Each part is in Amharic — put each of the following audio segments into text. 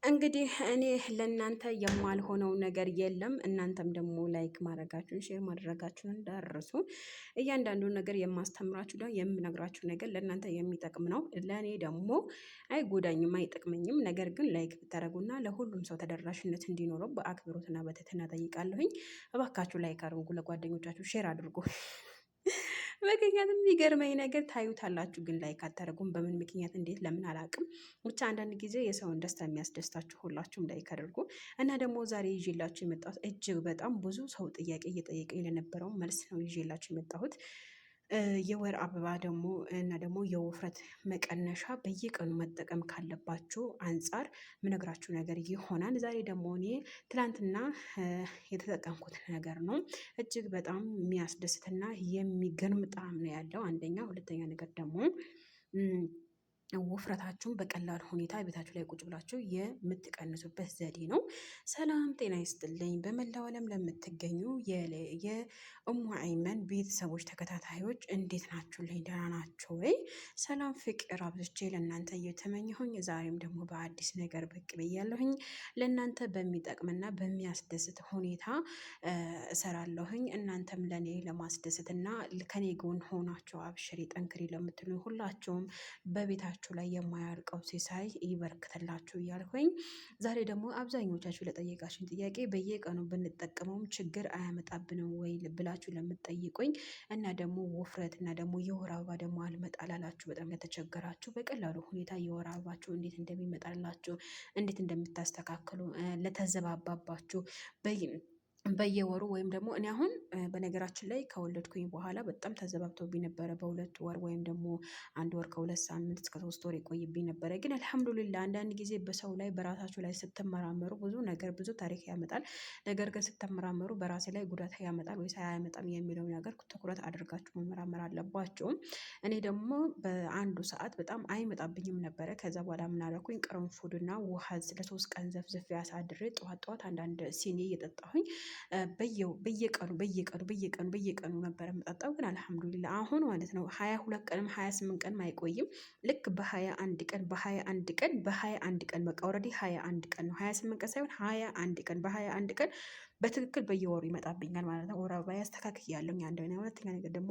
እንግዲህ እኔ ለእናንተ የማልሆነው ነገር የለም። እናንተም ደግሞ ላይክ ማድረጋችሁን ሼር ማድረጋችሁን እንዳትረሱ። እያንዳንዱ ነገር የማስተምራችሁ ደግሞ የምነግራችሁ ነገር ለእናንተ የሚጠቅም ነው። ለእኔ ደግሞ አይጎዳኝም አይጠቅመኝም። ነገር ግን ላይክ ብታደርጉና ለሁሉም ሰው ተደራሽነት እንዲኖረው በአክብሮትና በትህትና ጠይቃለሁኝ። እባካችሁ ላይክ አድርጉ፣ ለጓደኞቻችሁ ሼር አድርጉ። ምክንያቱም የሚገርመኝ ነገር ታዩታላችሁ፣ ግን ላይክ አታደርጉም። በምን ምክንያት እንዴት ለምን አላውቅም። ብቻ አንዳንድ ጊዜ የሰውን ደስታ የሚያስደስታችሁ ሁላችሁም ላይክ አድርጉ። እና ደግሞ ዛሬ ይዤላችሁ የመጣሁት እጅግ በጣም ብዙ ሰው ጥያቄ እየጠየቀኝ ለነበረው መልስ ነው ይዤላችሁ የመጣሁት። የወር አበባ ደግሞ እና ደግሞ የውፍረት መቀነሻ በየቀኑ መጠቀም ካለባችሁ አንጻር ምነግራችሁ ነገር ይሆናል። ዛሬ ደግሞ እኔ ትላንትና የተጠቀምኩት ነገር ነው። እጅግ በጣም የሚያስደስትና የሚገርም ጣዕም ነው ያለው። አንደኛ፣ ሁለተኛ ነገር ደግሞ ውፍረታችሁን በቀላል ሁኔታ ቤታችሁ ላይ ቁጭ ብላችሁ የምትቀንሱበት ዘዴ ነው። ሰላም ጤና ይስጥልኝ። በመላው ዓለም ለምትገኙ የእሙ አይመን ቤተሰቦች ተከታታዮች እንዴት ናችሁልኝ? ደህና ናችሁ ወይ? ሰላም ፍቅር አብዝቼ ለእናንተ እየተመኘሁኝ ዛሬም ደግሞ በአዲስ ነገር ብቅ ብያለሁኝ። ለእናንተ በሚጠቅምና በሚያስደስት ሁኔታ እሰራለሁኝ። እናንተም ለእኔ ለማስደሰትና ከኔ ጎን ሆናችሁ አብሽሪ ጠንክሪ ለምትሉኝ ሁላችሁም በቤታችሁ ላይ የማያልቀው ሲሳይ ይበርክትላችሁ እያልኩኝ ዛሬ ደግሞ አብዛኞቻችሁ ለጠየቃችሁኝ ጥያቄ በየቀኑ ብንጠቀመውም ችግር አያመጣብንም ወይ ብላችሁ ለምትጠይቁኝ እና ደግሞ ውፍረት እና ደግሞ የወር አበባ ደግሞ አልመጣ ላላችሁ በጣም ለተቸገራችሁ በቀላሉ ሁኔታ የወር አበባችሁ እንዴት እንደሚመጣላችሁ እንዴት እንደምታስተካክሉ ለተዘባባባችሁ በየወሩ ወይም ደግሞ እኔ አሁን በነገራችን ላይ ከወለድኩኝ በኋላ በጣም ተዘባብቶብኝ ነበረ። በሁለት ወር ወይም ደግሞ አንድ ወር ከሁለት ሳምንት እስከ 3 ወር ይቆይብኝ ነበረ። ግን አልሐምዱሊላ አንዳንድ ጊዜ በሰው ላይ በራሳችሁ ላይ ስትመራመሩ ብዙ ነገር ብዙ ታሪክ ያመጣል። ነገር ግን ስትመራመሩ በራሴ ላይ ጉዳት ያመጣል ወይስ አያመጣም የሚለው ነገር ትኩረት አድርጋችሁ መመራመር አለባችሁ። እኔ ደግሞ በአንዱ ሰዓት በጣም አይመጣብኝም ነበረ። ከዛ በኋላ ምናደረኩኝ ቅርንፉድና ውሃ ለ3 ቀን ዘፍዝፌ አሳድሬ ጠዋት ጠዋት አንዳንድ ሲኒ እየጠጣሁኝ በየቀኑ ነበረ የምጠጣው። ግን አልሐምዱሊላ አሁን ማለት ነው 22 ቀንም 28 ቀንም አይቆይም። ልክ በ21 ቀን በቃ ኦልሬዲ 21 ቀን ነው። 28 ቀን ሳይሆን 21 ቀን በ21 ቀን በትክክል በየወሩ ይመጣብኛል ማለት ነው። ወር አበባ ያስተካክያለሁ። አንደኛ፣ ሁለተኛ ነገር ደግሞ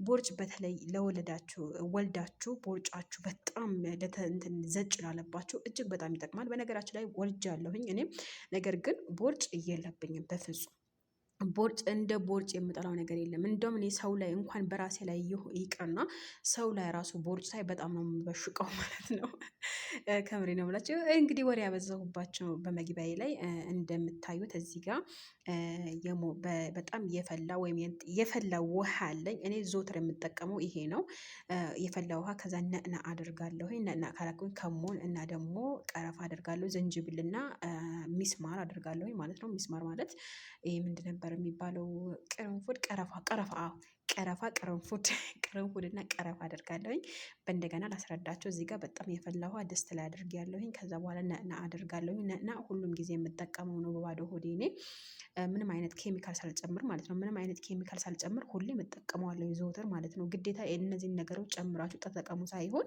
ቦርጭ በተለይ ወልዳችሁ ቦርጫችሁ በጣም ዘጭ ላለባችሁ እጅግ በጣም ይጠቅማል። በነገራችን ላይ ወልጃለሁኝ እኔም፣ ነገር ግን ቦርጭ የለብኝም በፍጹም። እንደ ቦርጭ የምጠላው ነገር የለም። እንደውም እኔ ሰው ላይ እንኳን በራሴ ላይ ይቅርና ሰው ላይ ራሱ ቦርጭ ሳይ በጣም ነው የምበሽቀው ማለት ነው። ከምሬ ነው ብላችሁ እንግዲህ ወሬ ያበዛሁባቸው በመግቢያዬ ላይ እንደምታዩት እዚህ ጋር በጣም የፈላ ውሃ አለኝ። እኔ ዞትር የምጠቀመው ይሄ ነው። የፈላ ውሃ ከዛ ነዕና አድርጋለሁ። ነዕና ካላኩኝ ከሞን እና ደግሞ ቀረፋ አድርጋለሁ። ዝንጅብልና ሚስማር አድርጋለሁ ማለት ነው። ሚስማር ማለት ይሄ ምንድን ነበር የሚባለው? ቀረፋ ቅርንፉድ እና ቀረፋ አደርጋለሁኝ። በእንደገና ላስረዳቸው እዚህ ጋር በጣም የፈላ ውሃ ድስት ላይ አድርጌያለሁኝ። ከዛ በኋላ ነዕና አደርጋለሁኝ። ነዕና ሁሉም ጊዜ የምጠቀመው ነው በባዶ ሆዴ እኔ ምንም አይነት ኬሚካል ሳልጨምር ማለት ነው። ምንም አይነት ኬሚካል ሳልጨምር ሁሌም እጠቀመዋለሁ ዘወትር ማለት ነው። ግዴታ እነዚህን ነገሮች ጨምራችሁ ተጠቀሙ ሳይሆን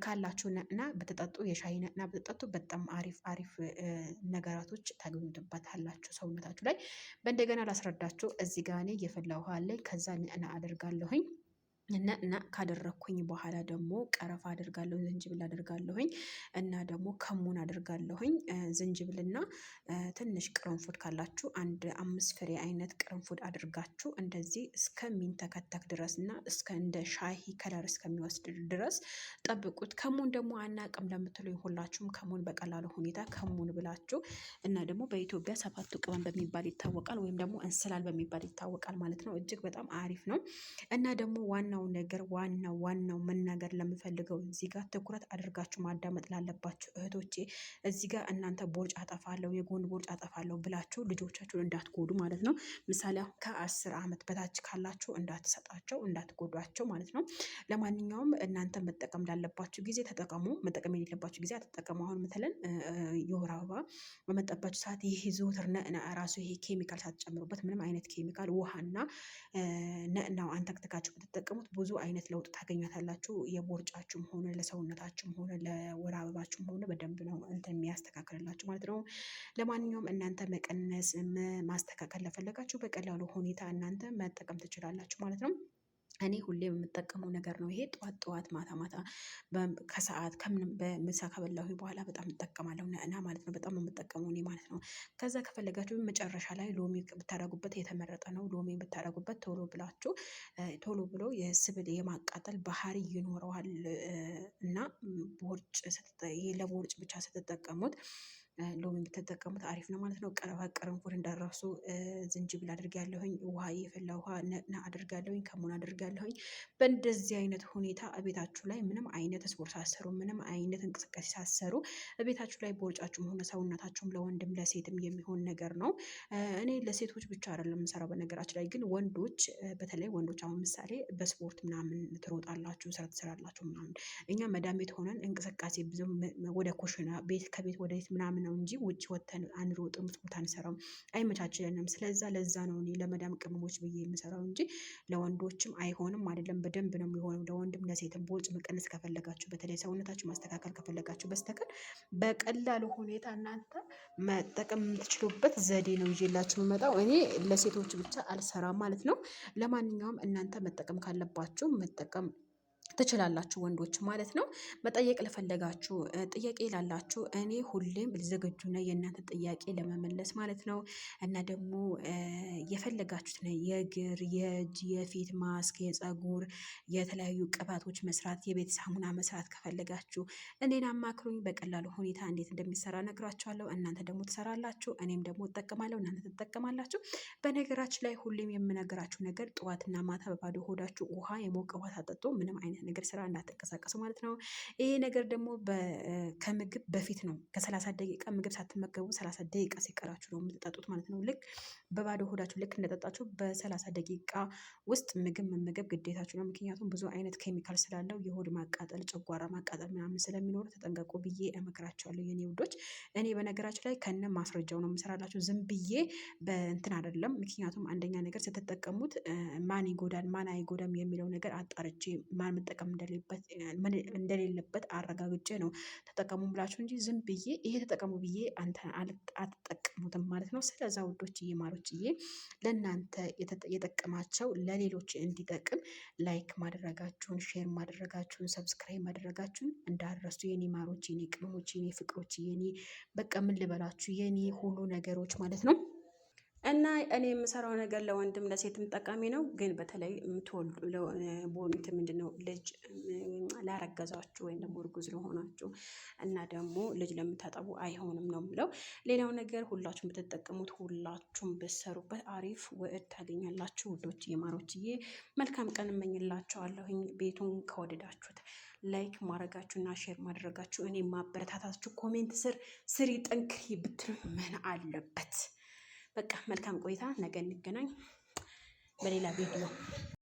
ካላችሁ ነዕና በተጠጡ የሻይ ነዕና በተጠጡ በጣም አሪፍ ነገራቶች ታገኙበታላችሁ ሰውነታችሁ ላይ። በእንደገና ላስረዳችሁ እዚህ ጋር እኔ የፈላ ውሃ አለኝ። ከዛ ነዕና አደርጋለሁኝ። እና ካደረኩኝ በኋላ ደግሞ ቀረፋ አደርጋለሁ፣ ዝንጅብል አደርጋለሁኝ እና ደግሞ ከሙን አደርጋለሁኝ። ዝንጅብልና ትንሽ ቅርንፉድ ካላችሁ 5 ፍሬ አይነት ቅርንፉድ አድርጋችሁ እንደዚህ እስከሚንተከተክ ድረስ እና እስከ እንደ ሻሂ ከለር እስከሚወስድ ድረስ ጠብቁት። ከሙን ደግሞ አናቅም ለምትሉኝ ሁላችሁም ከሙን በቀላሉ ሁኔታ ከሙን ብላችሁ እና ደግሞ በኢትዮጵያ 7 ቅመም በሚባል ይታወቃል፣ ወይም ደግሞ እንስላል በሚባል ይታወቃል ማለት ነው። እጅግ በጣም አሪፍ ነው። እና ደግሞ ዋናው መናገር ለምፈልገው እዚህ ጋር ትኩረት አድርጋችሁ ማዳመጥ ላለባችሁ እህቶቼ፣ እዚህ ጋር እናንተ ቦርጭ አጠፋለሁ የጎን ቦርጭ አጠፋለሁ ብላችሁ ልጆቻችሁን እንዳትጎዱ ማለት ነው። ምሳሌ አሁን ከ10 ዓመት በታች ካላችሁ እንዳትሰጣቸው እንዳትጎዷቸው ማለት ነው። ለማንኛውም እናንተ መጠቀም ላለባችሁ ጊዜ ተጠቀሙ፣ መጠቀም የሌለባችሁ ጊዜ አትጠቀሙ። አሁን ምትለን የወር አበባ በመጠባችሁ ሰዓት ይሄ ዘወትር ነዕና ራሱ ይሄ ኬሚካል ሳትጨምሩበት ምንም አይነት ኬሚካል ውሃና ነዕናው አንተክትካችሁ ብትጠቀሙ ስትጠቀሙት ብዙ አይነት ለውጥ ታገኛታላችሁ። የቦርጫችሁም ሆነ ለሰውነታችሁም ሆነ ለወር አበባችሁም ሆነ በደንብ ነው እንትን የሚያስተካክልላችሁ ማለት ነው። ለማንኛውም እናንተ መቀነስ ማስተካከል ለፈለጋችሁ በቀላሉ ሁኔታ እናንተ መጠቀም ትችላላችሁ ማለት ነው። እኔ ሁሌም የምጠቀመው ነገር ነው ይሄ። ጠዋት ጠዋት ማታ ማታ ከሰዓት ከምንም በምሳ ከበላሁ በኋላ በጣም እጠቀማለሁ እና ማለት ነው። በጣም የምጠቀመው እኔ ማለት ነው። ከዛ ከፈለጋችሁ መጨረሻ ላይ ሎሚ ብታደርጉበት የተመረጠ ነው። ሎሚ ብታደርጉበት ቶሎ ብሎ የስብል የማቃጠል ባህሪ ይኖረዋል እና ለቦርጭ ብቻ ስትጠቀሙት ሎሚ ብትጠቀሙት አሪፍ ነው ማለት ነው። ቅርንፉድ እንዳረሱ ዝንጅብል አድርጋለሁኝ፣ ውሃ የፈላ ውሃ ነና አድርጋለሁኝ፣ ከሙን አድርጋለሁኝ። በእንደዚህ አይነት ሁኔታ እቤታችሁ ላይ ምንም አይነት ስፖርት ሳሰሩ ምንም አይነት እንቅስቃሴ ሳሰሩ እቤታችሁ ላይ ቦርጫችሁም ሆነ ሰውነታችሁም ለወንድም ለሴትም የሚሆን ነገር ነው። እኔ ለሴቶች ብቻ አይደለም የምሰራው በነገራችን ላይ ግን ወንዶች፣ በተለይ ወንዶች አሁን ምሳሌ በስፖርት ምናምን ትሮጣላችሁ፣ ስራ ትሰራላችሁ ምናምን። እኛ መዳም ቤት ሆነን እንቅስቃሴ ብዙም ወደ ኩሽና ቤት ከቤት ወደ ቤት ምናምን ነው እንጂ ውጭ ወተን አንሮጥም፣ ስፖርት አንሰራም፣ አይመቻችለንም። ለዛ ነው እኔ ለመዳም ቅመሞች ብዬ የምሰራው እንጂ ለወንዶችም አይሆንም አይደለም። በደንብ ነው የሚሆነው ለወንድም ለሴትም። ቦርጭ መቀነስ ከፈለጋችሁ በተለይ ሰውነታችሁ ማስተካከል ከፈለጋችሁ በስተቀር በቀላሉ ሁኔታ እናንተ መጠቀም የምትችሉበት ዘዴ ነው ይዤላችሁ የምመጣው። እኔ ለሴቶች ብቻ አልሰራም ማለት ነው። ለማንኛውም እናንተ መጠቀም ካለባችሁ መጠቀም ትችላላችሁ ወንዶች ማለት ነው። መጠየቅ ለፈለጋችሁ ጥያቄ ላላችሁ እኔ ሁሌም ዝግጁ ነኝ የእናንተ ጥያቄ ለመመለስ ማለት ነው። እና ደግሞ የፈለጋችሁት ነው የእግር የእጅ የፊት ማስክ የፀጉር የተለያዩ ቅባቶች መስራት የቤት ሳሙና መስራት ከፈለጋችሁ እኔን አማክሩኝ። በቀላሉ ሁኔታ እንዴት እንደሚሰራ ነግራችኋለሁ። እናንተ ደግሞ ትሰራላችሁ፣ እኔም ደግሞ እጠቀማለሁ፣ እናንተ ትጠቀማላችሁ። በነገራችን ላይ ሁሌም የምነግራችሁ ነገር ጠዋትና ማታ በባዶ ሆዳችሁ ውሃ የሞቀ ውሃ ታጠጡ። ምንም አይነት ነገር ስራ እንዳትንቀሳቀሱ ማለት ነው። ይሄ ነገር ደግሞ ከምግብ በፊት ነው። ከ30 ደቂቃ ምግብ ሳትመገቡ 30 ደቂቃ ሲቀራችሁ ነው የምትጠጡት ማለት ነው። ልክ በባዶ ሆዳችሁ ልክ እንደጠጣችሁ በ30 ደቂቃ ውስጥ ምግብ መመገብ ግዴታችሁ ነው። ምክንያቱም ብዙ አይነት ኬሚካል ስላለው የሆድ ማቃጠል፣ ጨጓራ ማቃጠል ምናምን ስለሚኖር ተጠንቀቁ ብዬ እመክራቸዋለሁ የኔ ውዶች። እኔ በነገራችን ላይ ከነ ማስረጃው ነው የምሰራላችሁ፣ ዝም ብዬ በእንትን አይደለም። ምክንያቱም አንደኛ ነገር ስትጠቀሙት ማን ይጎዳል ማን አይጎዳም የሚለው ነገር አጣርቼ ማን መጠቀም እንደሌለበት አረጋግጬ ነው ተጠቀሙ ብላችሁ እንጂ ዝም ብዬ ይሄ ተጠቀሙ ብዬ አትጠቀሙትም ማለት ነው። ስለዛ ውዶችዬ ማሮችዬ ለእናንተ የጠቀማቸው ለሌሎች እንዲጠቅም ላይክ ማድረጋችሁን፣ ሼር ማድረጋችሁን፣ ሰብስክራይብ ማድረጋችሁን እንዳረሱ የኔ ማሮች፣ የኔ ቅመሞች፣ የኔ ፍቅሮች፣ የኔ በቃ ምን ልበላችሁ የኔ ሁሉ ነገሮች ማለት ነው። እና እኔ የምሰራው ነገር ለወንድም ለሴትም ጠቃሚ ነው። ግን በተለይ የምትወልዱ ቦኒት ምንድነው ልጅ ላረገዛችሁ ወይም ደግሞ እርጉዝ ለሆናችሁ እና ደግሞ ልጅ ለምታጠቡ አይሆንም ነው የምለው። ሌላው ነገር ሁላችሁም ብትጠቀሙት ሁላችሁም ብትሰሩበት አሪፍ ውዕድ ታገኛላችሁ ውዶች የማሮችዬ። መልካም ቀን እመኝላችኋለሁኝ። ቤቱን ከወደዳችሁት ላይክ ማድረጋችሁና ሼር ማድረጋችሁ እኔ ማበረታታችሁ ኮሜንት ስሪ ጠንክሪ ብትሉ ምን አለበት። በቃ መልካም ቆይታ። ነገ እንገናኝ በሌላ ቪዲዮ።